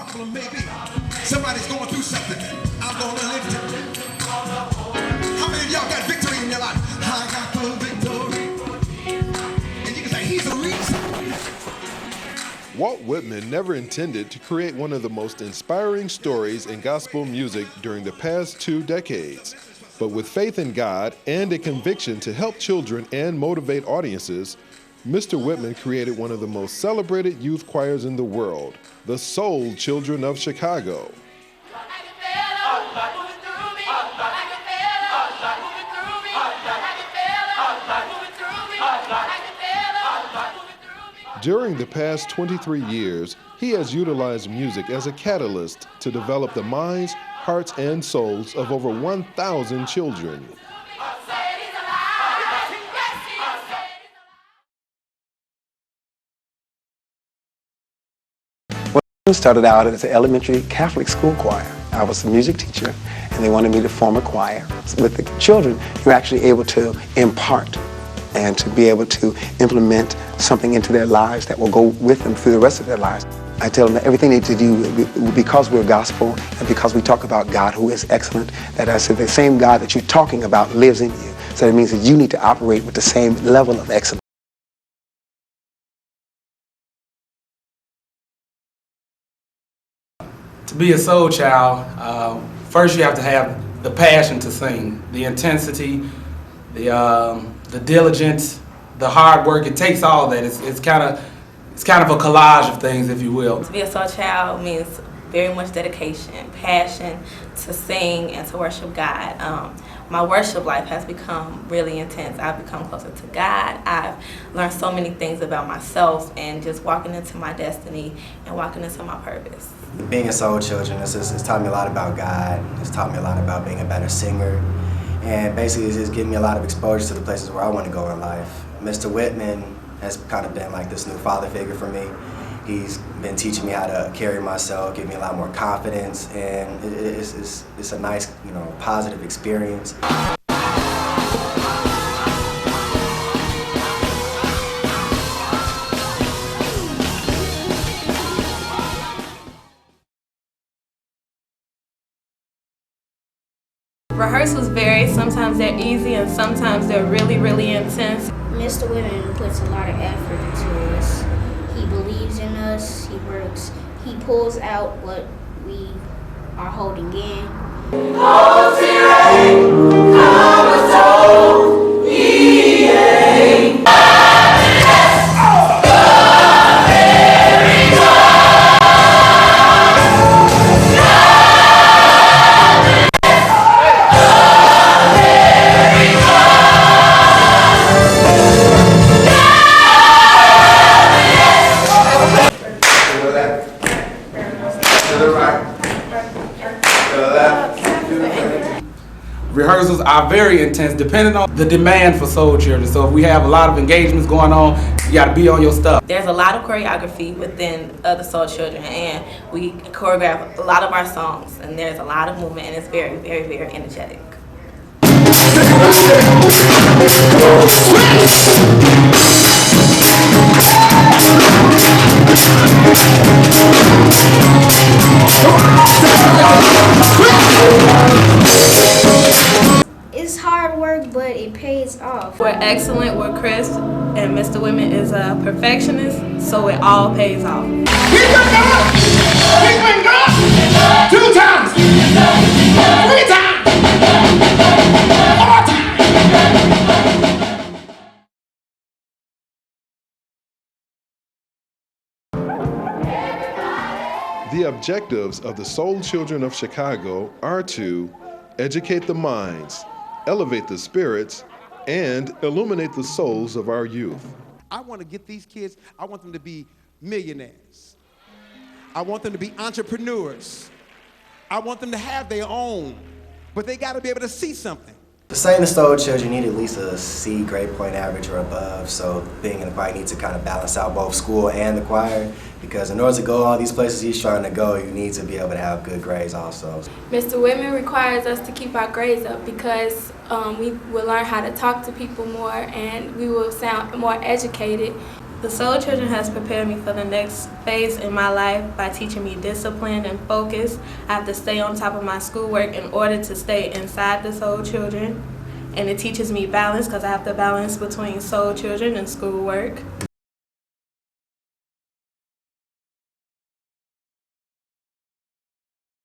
problem may be. Somebody's going through something. I'm going to lift it. How many of y'all got victory in your life? I got the victory. And you can say, he's a reason. Walt Whitman never intended to create one of the most inspiring stories in gospel music during the past 2 decades. But with faith in God and a conviction to help children and motivate audiences, Mr. Whitman created one of the most celebrated youth choirs in the world, the Soul Children of Chicago. During the past 23 years, he has utilized music as a catalyst to develop the minds, hearts, and souls of over 1,000 children. I started out as an elementary Catholic school choir. I was a music teacher, and they wanted me to form a choir. With the children, you're actually able to impart and to be able to implement something into their lives that will go with them through the rest of their lives. I tell them that everything they need to do, because we're gospel and because we talk about God who is excellent, that I said the same God that you're talking about lives in you. So it means that you need to operate with the same level of excellence. To be a soul child, first you have to have the passion to sing, the intensity, the diligence, the hard work. It takes all that. It's kind of a collage of things, if you will. To be a soul child means very much dedication, passion to sing and to worship God. My worship life has become really intense. I've become closer to God. I've learned so many things about myself and just walking into my destiny and walking into my purpose. Being a soul children, it's taught me a lot about God. It's taught me a lot about being a better singer. And basically it's just given me a lot of exposure to the places where I want to go in life. Mr. Whitman has kind of been like this new father figure for me. He's been teaching me how to carry myself, give me a lot more confidence, and it's a nice, positive experience. Rehearsals vary. Sometimes they're easy and sometimes they're really, really intense. Mr. Whitman puts a lot of effort into us. He believes in us, he works, he pulls out what we are holding in. Rehearsals are very intense depending on the demand for soul children. So if we have a lot of engagements going on, you got to be on your stuff. There's a lot of choreography within the soul children, and we choreograph a lot of our songs, and there's a lot of movement, and it's very, very, very energetic. It's hard work, but it pays off. We're excellent, we're crisp, and Mr. Whitman is a perfectionist, so it all pays off. We thank God! We thank God! 2 times! 3 times! 4 times! The objectives of the Soul Children of Chicago are to educate the minds, elevate the spirits, and illuminate the souls of our youth. I want to get these kids, I want them to be millionaires. I want them to be entrepreneurs. I want them to have their own, but they got to be able to see something. To sing the soul children, you need at least a C grade point average or above, so being in the choir needs to kind of balance out both school and the choir, because in order to go all these places he's trying to go, you need to be able to have good grades also. Mr. Whitman requires us to keep our grades up because we will learn how to talk to people more and we will sound more educated. The Soul Children has prepared me for the next phase in my life by teaching me discipline and focus. I have to stay on top of my schoolwork in order to stay inside the Soul Children. And it teaches me balance because I have to balance between Soul Children and schoolwork.